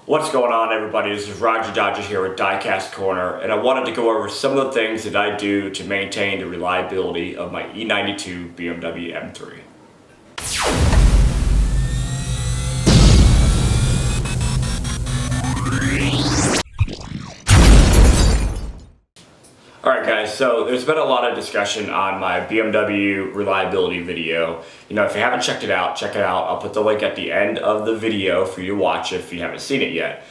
What's going on, everybody? This is Roger Dodger here with Diecast Corner, and I wanted to go over some of the things that I do to maintain the reliability of my E92 BMW M3. Alright guys, so there's been a lot of discussion on my BMW reliability video. You know, if you haven't checked it out, check it out. I'll put the link at the end of the video for you to watch if you haven't seen it yet.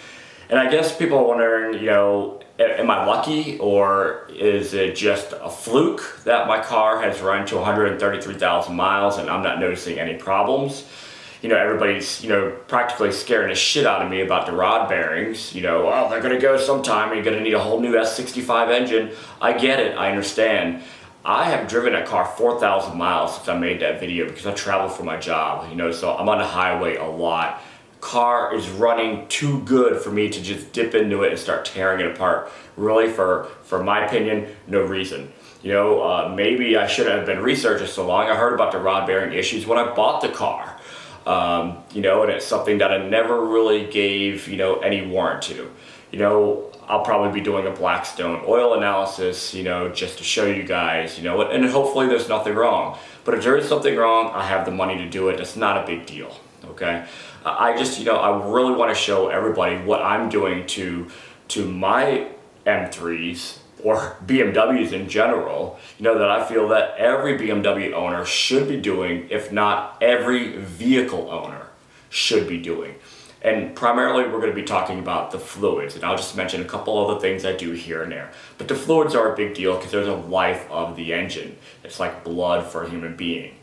And I guess people are wondering, you know, am I lucky or is it just a fluke that my car has run to 133,000 miles and I'm not noticing any problems? You know, everybody's, practically scaring the shit out of me about the rod bearings. You know, well, they're gonna go sometime and you're gonna need a whole new S65 engine. I get it, I understand. I have driven a car 4,000 miles since I made that video because I travel for my job, so I'm on the highway a lot. Car is running too good for me to just dip into it and start tearing it apart. Really, for my opinion, no reason. Maybe I shouldn't have been researching so long. I heard about the rod bearing issues when I bought the car. And it's something that I never really gave, any warrant to. I'll probably be doing a Blackstone oil analysis, just to show you guys, and hopefully there's nothing wrong. But if there is something wrong, I have the money to do it. It's not a big deal, okay? I just, I really want to show everybody what I'm doing to my M3s or BMWs in general, that I feel that every BMW owner should be doing, if not every vehicle owner should be doing. And primarily we're going to be talking about the fluids, and I'll just mention a couple other things I do here and there. But the fluids are a big deal because there's a life of the engine. It's like blood for a human being.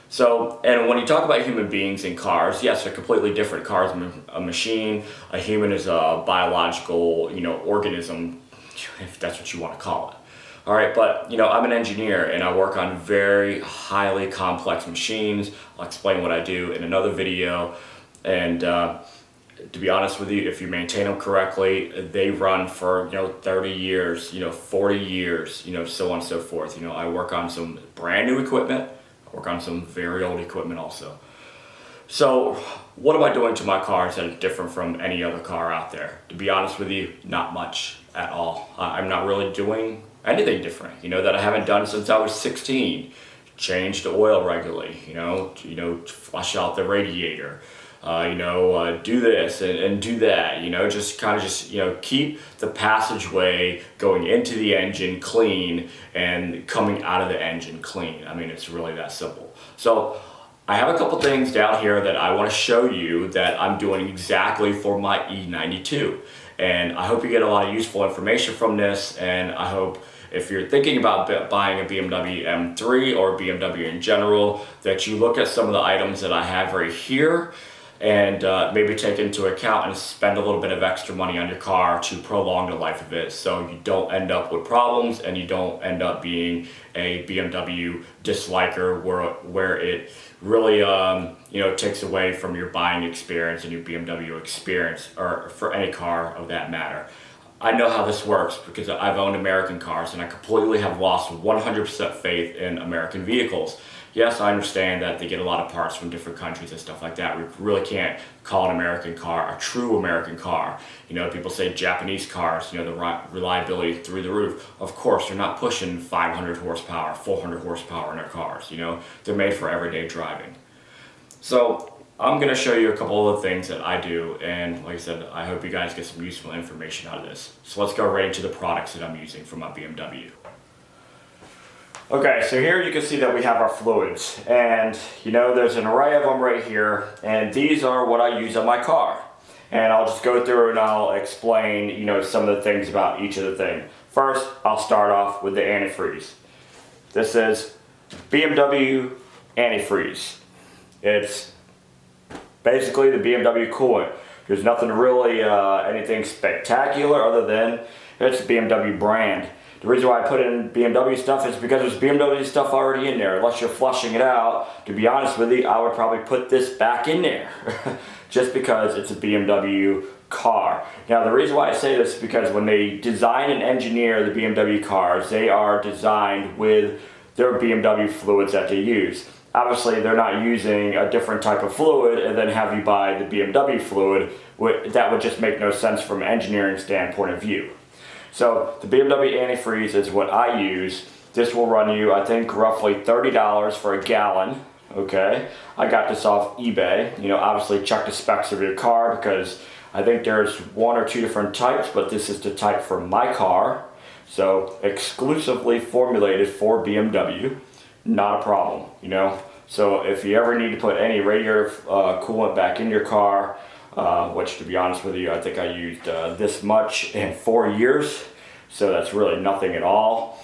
So, and when you talk about human beings in cars, yes, they're completely different. Cars, a machine, a human is a biological, organism, if that's what you want to call it. All right, but I'm an engineer and I work on very highly complex machines. I'll explain what I do in another video. And to be honest with you, if you maintain them correctly, they run for 30 years, 40 years, so on and so forth. I work on some brand new equipment. I work on some very old equipment also. So what am I doing to my cars that is different from any other car out there? To be honest with you, not much at all. I'm not really doing anything different, that I haven't done since I was 16. Change the oil regularly, flush out the radiator, do this and do that, just keep the passageway going into the engine clean and coming out of the engine clean. I mean, it's really that simple. So I have a couple things down here that I want to show you that I'm doing exactly for my E92. And I hope you get a lot of useful information from this, and I hope if you're thinking about buying a BMW M3 or BMW in general, that you look at some of the items that I have right here and maybe take into account and spend a little bit of extra money on your car to prolong the life of it so you don't end up with problems and you don't end up being a BMW disliker where it really takes away from your buying experience and your BMW experience, or for any car of that matter. I know how this works because I've owned American cars and I completely have lost 100% faith in American vehicles. Yes, I understand that they get a lot of parts from different countries and stuff like that. We really can't call an American car a true American car. People say Japanese cars, the reliability through the roof. Of course, they're not pushing 500 horsepower, 400 horsepower in their cars, They're made for everyday driving. So I'm going to show you a couple of the things that I do, and like I said, I hope you guys get some useful information out of this. So let's go right into the products that I'm using for my BMW. Okay, so here you can see that we have our fluids, and there's an array of them right here, and these are what I use on my car. And I'll just go through and I'll explain, some of the things about each of the things. First, I'll start off with the antifreeze. This is Bmw Antifreeze. It's basically the BMW coolant. There's nothing really, anything spectacular other than it's a BMW brand. The reason why I put in BMW stuff is because there's BMW stuff already in there. Unless you're flushing it out, to be honest with you, I would probably put this back in there. Just because it's a BMW car. Now the reason why I say this is because when they design and engineer the BMW cars, they are designed with their BMW fluids that they use. Obviously they're not using a different type of fluid and then have you buy the BMW fluid that would just make no sense from an engineering standpoint of view. So the BMW Antifreeze is what I use. This will run you, I think, roughly $30 for a gallon. Okay, I got this off eBay. You know, obviously check the specs of your car, because I think there's 1 or 2 different types, but this is the type for my car. So exclusively formulated for BMW, not a problem, you know. So if you ever need to put any radiator coolant back in your car, which to be honest with you, I think I used this much in 4 years, so that's really nothing at all.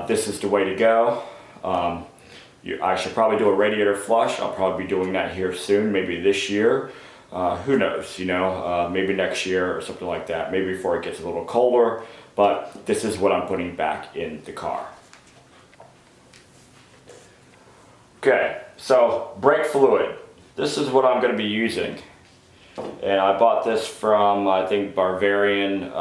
This is the way to go. I should probably do a radiator flush. I'll probably be doing that here soon, maybe this year. Who knows, you know, maybe next year or something like that, maybe before it gets a little colder, but this is what I'm putting back in the car. Okay, so brake fluid. This is what I'm going to be using. And I bought this from, I think, Bavarian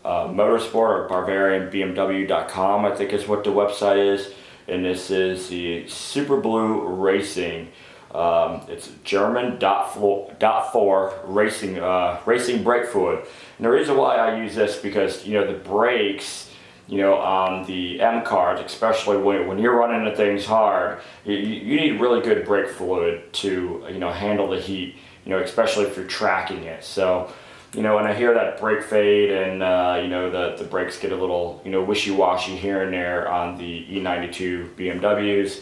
Motorsport, or BavarianBMW.com, I think is what the website is. And this is the Super Blue Racing. It's German .4 racing brake fluid. And the reason why I use this, because, you know, the brakes, you know, on the M cars, especially when you're running the things hard, you need really good brake fluid to, you know, handle the heat, you know, especially if you're tracking it. So, you know, when I hear that brake fade and, you know, the brakes get a little, you know, wishy-washy here and there on the E92 BMWs,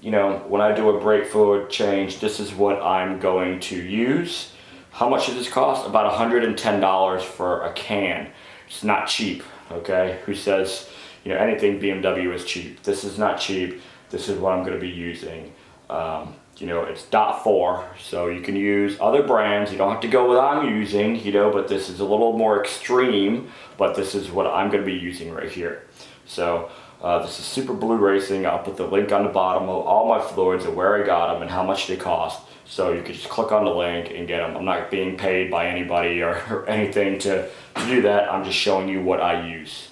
you know, when I do a brake fluid change, this is what I'm going to use. How much does this cost? About $110 for a can. It's not cheap, okay? Who says, you know, anything BMW is cheap? This is not cheap. This is what I'm going to be using. You know, it's .4, so you can use other brands. You don't have to go with what I'm using, you know, but this is a little more extreme, but this is what I'm going to be using right here. So this is Super Blue Racing. I'll put the link on the bottom of all my fluids and where I got them and how much they cost. So you can just click on the link and get them. I'm not being paid by anybody or anything to do that. I'm just showing you what I use.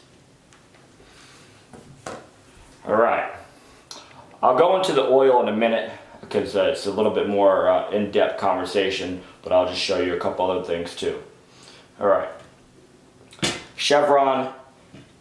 All right. I'll go into the oil in a minute, because it's a little bit more in-depth conversation, but I'll just show you a couple other things too. All right. Chevron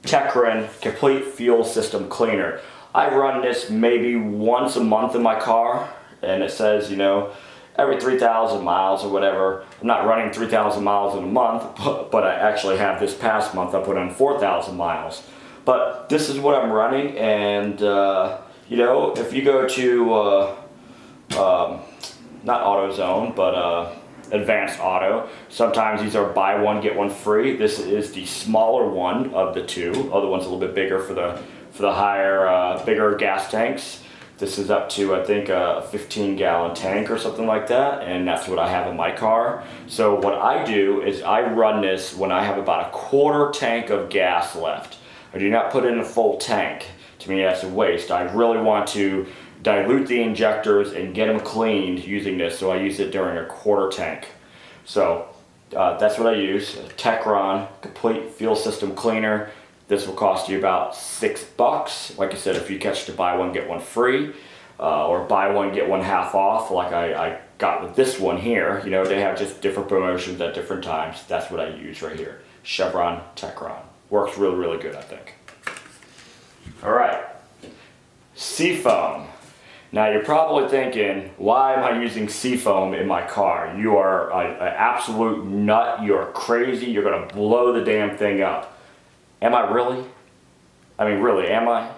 Techrin Complete Fuel System Cleaner. I run this maybe once a month in my car, and it says, you know, every 3,000 miles or whatever. I'm not running 3,000 miles in a month, but I actually have this past month I put on 4,000 miles. But this is what I'm running, and you know, if you go to not AutoZone, but Advanced Auto, sometimes these are buy one get one free. This is the smaller one of the two. Other one's a little bit bigger for the higher, bigger gas tanks. This is up to, I think, a 15-gallon tank or something like that, and that's what I have in my car. So what I do is I run this when I have about a quarter tank of gas left. I do not put in a full tank. To me, that's a waste. I really want to dilute the injectors and get them cleaned using this, so I use it during a quarter tank. So that's what I use, Techron Complete Fuel System Cleaner. This will cost you about $6. Like I said, if you catch the buy one get one free, or buy one get one half off, like I got with this one here. You know, they have just different promotions at different times. That's what I use right here. Chevron Techron. Works really, really good, I think. All right, Seafoam. Now you're probably thinking, why am I using Seafoam in my car? You are an absolute nut. You're crazy. You're gonna blow the damn thing up. Am I really? I mean, really, am I?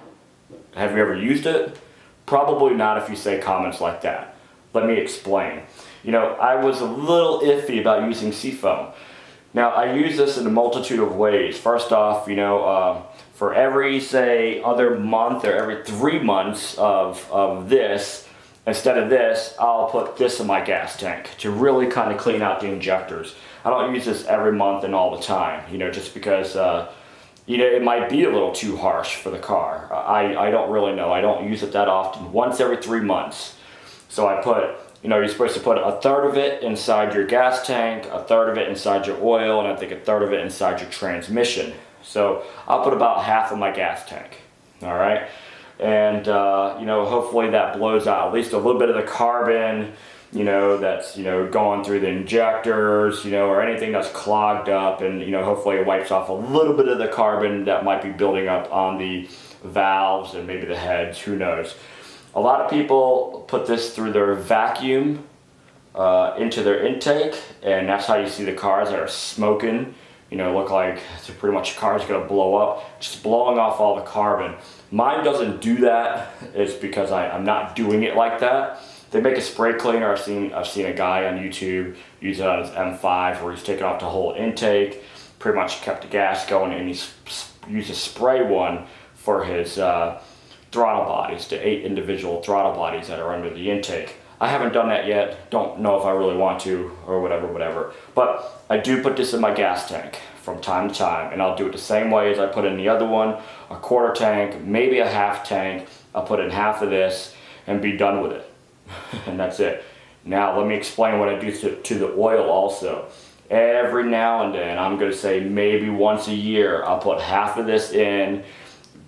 Have you ever used it? Probably not if you say comments like that. Let me explain. You know, I was a little iffy about using Seafoam. Now, I use this in a multitude of ways. First off, you know, for every, say, other month or every 3 months of this, instead of this, I'll put this in my gas tank to really kind of clean out the injectors. I don't use this every month and all the time, you know, just because, you know, it might be a little too harsh for the car. I don't really know. I don't use it that often. Once every 3 months. So I put, you know, you're supposed to put a third of it inside your gas tank, a third of it inside your oil, and I think a third of it inside your transmission. So I'll put about half of my gas tank, all right? And, you know, hopefully that blows out at least a little bit of the carbon, you know, that's, you know, going through the injectors, you know, or anything that's clogged up, and, you know, hopefully it wipes off a little bit of the carbon that might be building up on the valves and maybe the heads, who knows. A lot of people put this through their vacuum into their intake, and that's how you see the cars that are smoking, you know, look like pretty much the car's gonna blow up, just blowing off all the carbon. Mine doesn't do that. It's because I'm not doing it like that. They make a spray cleaner. I've seen a guy on YouTube use it on his M5 where he's taken off the whole intake, pretty much kept the gas going, and he's used a spray one for his throttle bodies, the 8 individual throttle bodies that are under the intake. I haven't done that yet. Don't know if I really want to or whatever. But I do put this in my gas tank from time to time, and I'll do it the same way as I put in the other one, a quarter tank, maybe a half tank. I'll put in half of this and be done with it. And that's it. Now let me explain what I do to the oil also. Every now and then, I'm going to say maybe once a year, I'll put half of this in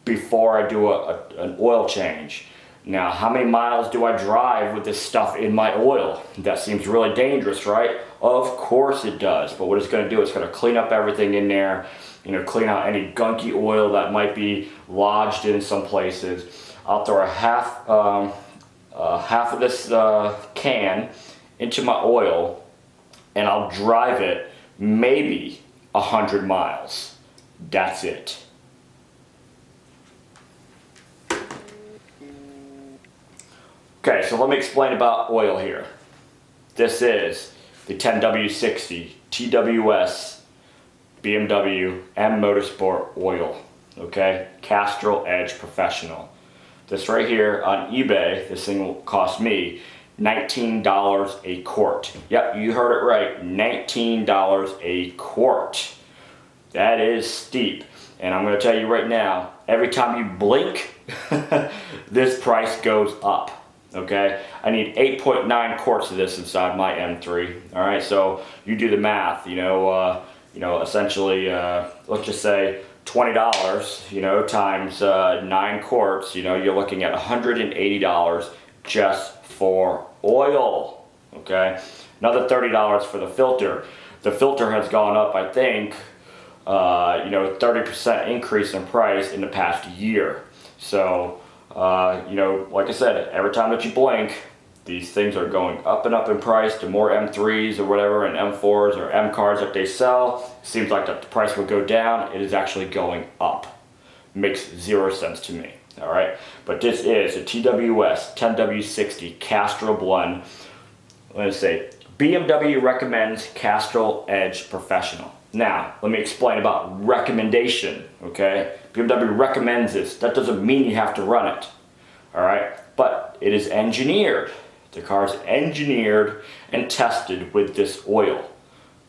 before I do an oil change. Now, how many miles do I drive with this stuff in my oil? That seems really dangerous, right? Of course it does. But what it's going to do, it's going to clean up everything in there, you know, clean out any gunky oil that might be lodged in some places. I'll throw a half of this can into my oil, and I'll drive it maybe 100 miles. That's it. Okay, so let me explain about oil here. This is the 10W60 TWS BMW M Motorsport oil, okay? Castrol Edge Professional. This right here on eBay, this thing will cost me $19 a quart. Yep, you heard it right, $19 a quart. That is steep. And I'm gonna tell you right now, every time you blink, this price goes up. Okay, I need 8.9 quarts of this inside my M3. All right, so you do the math. You know, essentially, let's just say $20. You know, times 9 quarts. You know, you're looking at $180 just for oil. Okay, another $30 for the filter. The filter has gone up, I think, 30% increase in price in the past year. So. You know, like I said, every time that you blink, these things are going up and up in price. The more M3s or whatever and M4s or M cars that they sell, it seems like that the price would go down. It is actually going up. Makes 0 sense to me. All right, but this is a TWS 10W60 Castrol blend. Let's say BMW recommends Castrol Edge Professional. Now, let me explain about recommendation, okay? BMW recommends this. That doesn't mean you have to run it, all right? But it is engineered. The car is engineered and tested with this oil.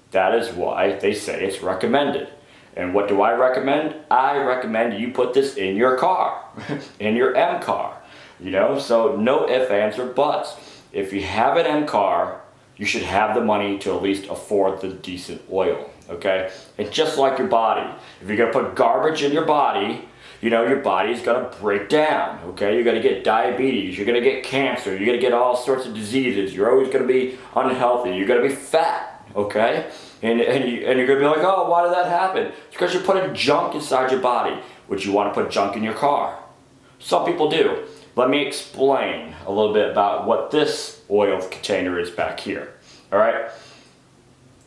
That is why they say it's recommended. And what do I recommend? I recommend you put this in your car, in your M car, you know? So no ifs, ands, or buts. If you have an M car, you should have the money to at least afford the decent oil. Okay, and just like your body, if you're gonna put garbage in your body, you know your body's gonna break down. Okay, you're gonna get diabetes, you're gonna get cancer, you're gonna get all sorts of diseases. You're always gonna be unhealthy. You're gonna be fat. Okay, and you're gonna be like, oh, why did that happen? It's because you're putting junk inside your body. Would you want to put junk in your car? Some people do. Let me explain a little bit about what this oil container is back here. All right.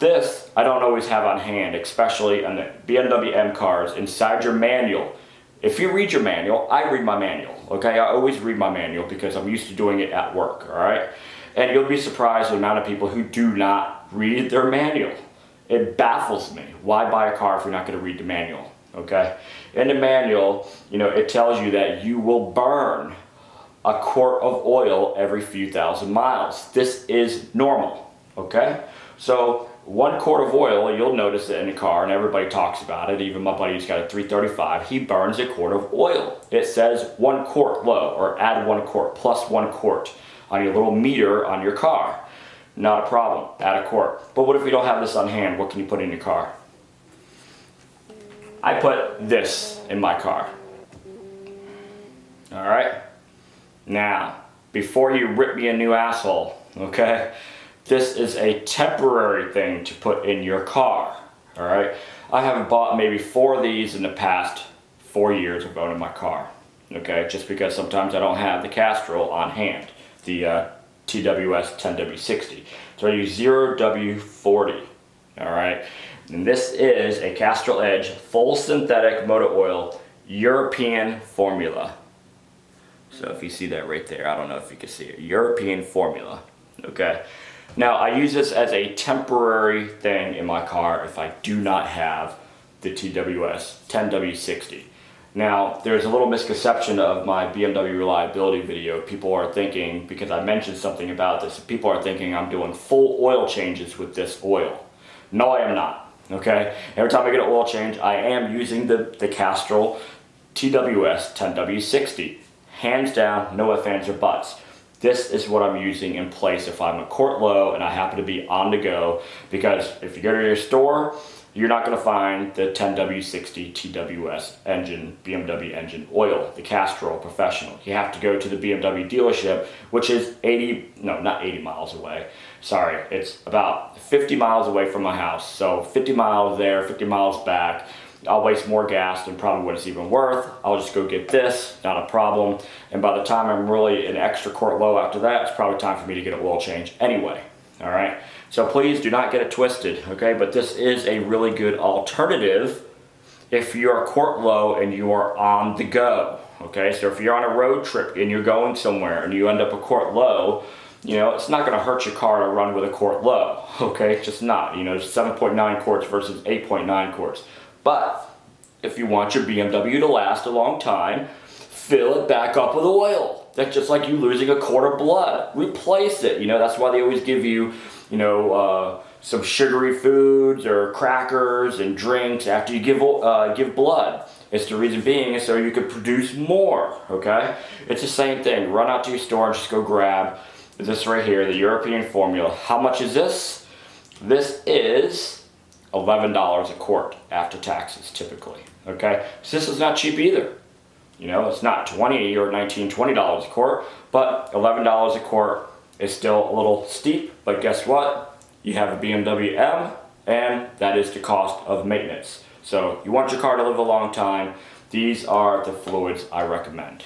This I don't always have on hand, especially on the BMW M cars. Inside your manual, if you read your manual, I read my manual, okay? I always read my manual because I'm used to doing it at work, all right? And you'll be surprised the amount of people who do not read their manual. It baffles me. Why buy a car if you're not going to read the manual, okay? In the manual, you know, it tells you that you will burn a quart of oil every few thousand miles. This is normal, okay? So 1 quart of oil, you'll notice it in the car, and everybody talks about it. Even my buddy who's got a 335, he burns a quart of oil. It says 1 quart low, or add 1 quart, plus 1 quart on your little meter on your car. Not a problem, add a quart. But what if you don't have this on hand? What can you put in your car? I put this in my car. All right? Now, before you rip me a new asshole, okay? This is a temporary thing to put in your car, all right? I have bought maybe 4 of these in the past 4 years of owning my car, okay? Just because sometimes I don't have the Castrol on hand, the TWS 10W60. So I use 0W40, all right? And this is a Castrol Edge full synthetic motor oil European formula. So if you see that right there, I don't know if you can see it, European formula, okay? Now I use this as a temporary thing in my car if I do not have the TWS 10W60. Now there's a little misconception of my BMW reliability video. People are thinking, because I mentioned something about this, people are thinking I'm doing full oil changes with this oil. No, I am not, okay? Every time I get an oil change, I am using the Castrol TWS 10W60. Hands down, no ifs, ands, or buts. This is what I'm using in place if I'm a quart low and I happen to be on the go, because if you go to your store, you're not going to find the 10W60 TWS engine, BMW engine oil, the Castrol Professional. You have to go to the BMW dealership, which is 80 miles away. Sorry, it's about 50 miles away from my house. So 50 miles there, 50 miles back. I'll waste more gas than probably what it's even worth. I'll just go get this, not a problem. And by the time I'm really an extra quart low after that, it's probably time for me to get an oil change anyway, all right? So please do not get it twisted, okay? But this is a really good alternative if you're a quart low and you are on the go, okay? So if you're on a road trip and you're going somewhere and you end up a quart low, you know, it's not gonna hurt your car to run with a quart low, okay? Just not, you know, 7.9 quarts versus 8.9 quarts. But if you want your BMW to last a long time, fill it back up with oil. That's just like you losing a quart of blood. Replace it. You know, that's why they always give you, you know, some sugary foods or crackers and drinks after you give blood. It's the reason being is so you could produce more, okay? It's the same thing. Run out to your store and just go grab this right here, the European formula. How much is this? This is $11 a quart after taxes typically, okay? So this is not cheap either. You know, it's not $20 or $19, $20 a quart, but $11 a quart is still a little steep, but guess what? You have a BMW M, and that is the cost of maintenance. So you want your car to live a long time, these are the fluids I recommend.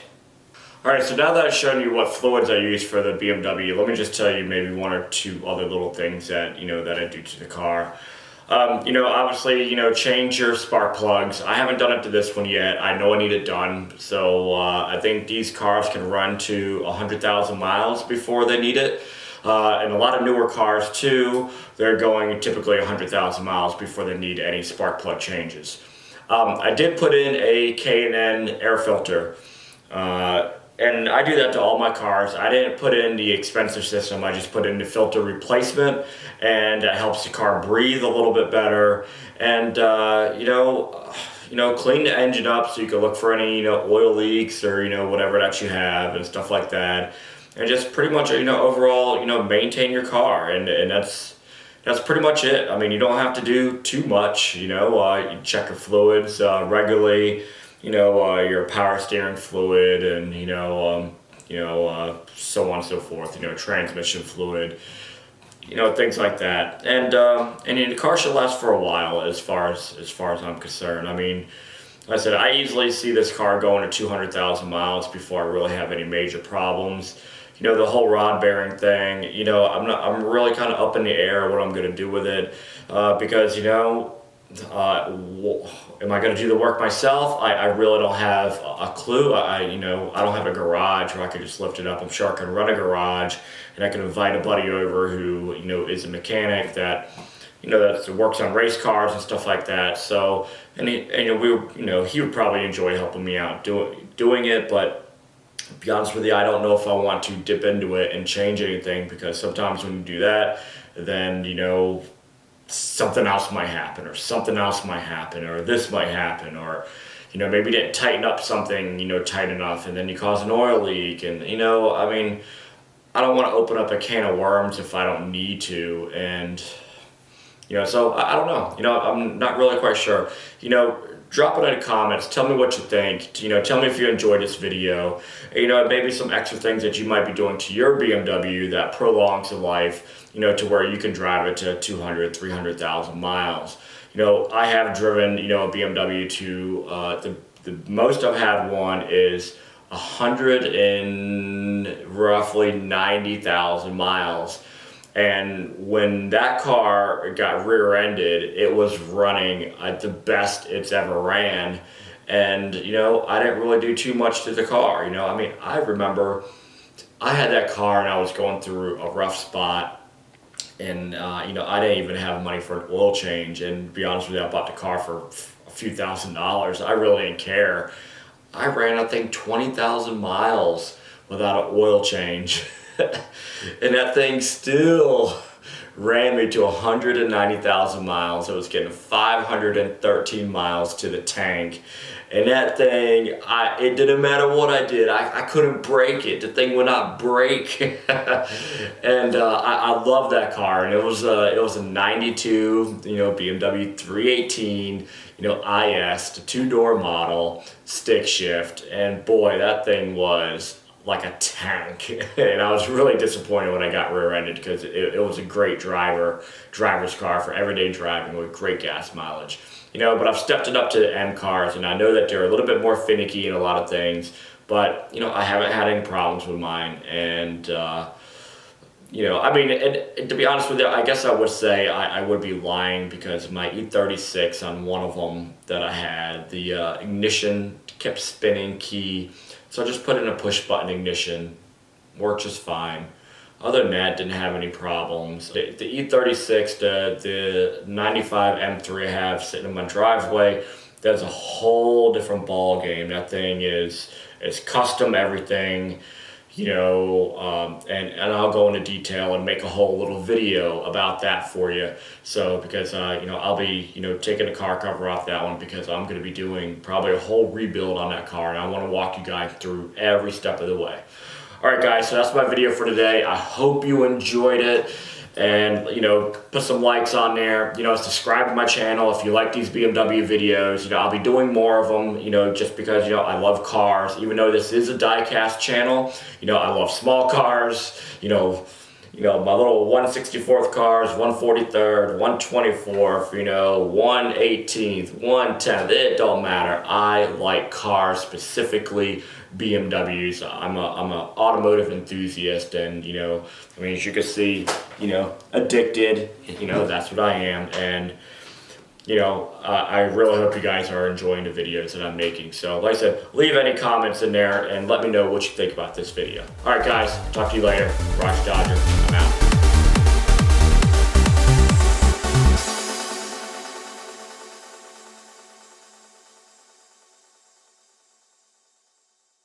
All right, so now that I've shown you what fluids I use for the BMW, let me just tell you maybe 1 or 2 other little things that, you know, that I do to the car. You know, obviously, you know, change your spark plugs. I haven't done it to this one yet. I know I need it done. So I think these cars can run to 100,000 miles before they need it. And a lot of newer cars too, they're going typically 100,000 miles before they need any spark plug changes. I did put in a K&N air filter. And I do that to all my cars. I didn't put in the expensive system, I just put in the filter replacement, and it helps the car breathe a little bit better. And you know, clean the engine up so you can look for any, you know, oil leaks or, you know, whatever that you have and stuff like that. And just pretty much, you know, overall, you know, maintain your car, and that's pretty much it. I mean, you don't have to do too much, you know, you check your fluids regularly. You know, your power steering fluid, and so on and so forth. You know, transmission fluid, you know, things like that. And the car should last for a while, as far as I'm concerned. I mean, like I said, I easily see this car going to 200,000 miles before I really have any major problems. You know, the whole rod bearing thing. You know, I'm really kind of up in the air what I'm going to do with it, because you know. Am I going to do the work myself? I really don't have a clue. I don't have a garage where I could just lift it up. I'm sure I can run a garage, and I can invite a buddy over who, you know, is a mechanic that, you know, that works on race cars and stuff like that. So, he would probably enjoy helping me out doing it, but to be honest with you, I don't know if I want to dip into it and change anything, because sometimes when you do that, then, you know, something else might happen, or this might happen, or, you know, maybe didn't tighten up something, you know, tight enough, and then you cause an oil leak. And, you know, I mean, I don't want to open up a can of worms if I don't need to. And, you know, so I don't know, you know, I'm not really quite sure. You know, drop it in the comments. Tell me what you think. You know, tell me if you enjoyed this video. You know, maybe some extra things that you might be doing to your BMW that prolongs the life, you know, to where you can drive it to 200, 300,000 miles. You know, I have driven, you know, a BMW to, the most I've had one is 100 and roughly 90,000 miles. And when that car got rear-ended, it was running at the best it's ever ran. And, you know, I didn't really do too much to the car. You know, I mean, I remember I had that car and I was going through a rough spot. And, you know, I didn't even have money for an oil change. And to be honest with you, I bought the car for a few $1,000s. I really didn't care. I ran, I think, 20,000 miles without an oil change. And that thing still ran me to 190,000 miles. It was getting 513 miles to the tank. And that thing, it didn't matter what I did. I couldn't break it. The thing would not break. And I love that car. And it was a 92, you know, BMW 318, you know, IS, the 2-door model, stick shift. And boy, that thing was like a tank. And I was really disappointed when I got rear-ended because it was a great driver's car for everyday driving with great gas mileage. You know, but I've stepped it up to the M cars, and I know that they're a little bit more finicky in a lot of things, but, you know, I haven't had any problems with mine. And, you know, I mean, and to be honest with you, I guess I would say I would be lying because my E36 on one of them that I had, the ignition kept spinning key. So I just put in a push button ignition, worked just fine. Other than that, didn't have any problems. The E36, the 95 M3 I have sitting in my driveway, that's a whole different ball game. That thing is custom everything, you know, and I'll go into detail and make a whole little video about that for you. So because, you know, I'll be, you know, taking the car cover off that one because I'm going to be doing probably a whole rebuild on that car, and I want to walk you guys through every step of the way. Alright guys, so that's my video for today. I hope you enjoyed it, and, you know, put some likes on there. You know, subscribe to my channel if you like these BMW videos. You know, I'll be doing more of them, you know, just because, you know, I love cars. Even though this is a die-cast channel, you know, I love small cars. You know, my little 1/64th cars, 1/43rd, 1/24th, you know, 1/18th, 1/10th, it don't matter. I like cars, specifically BMWs. I'm a automotive enthusiast, and, you know, I mean, as you can see, you know, addicted, you know, that's what I am. And, you know, I really hope you guys are enjoying the videos that I'm making. So like I said, leave any comments in there and let me know what you think about this video. All right guys, talk to you later. Rock Dodger.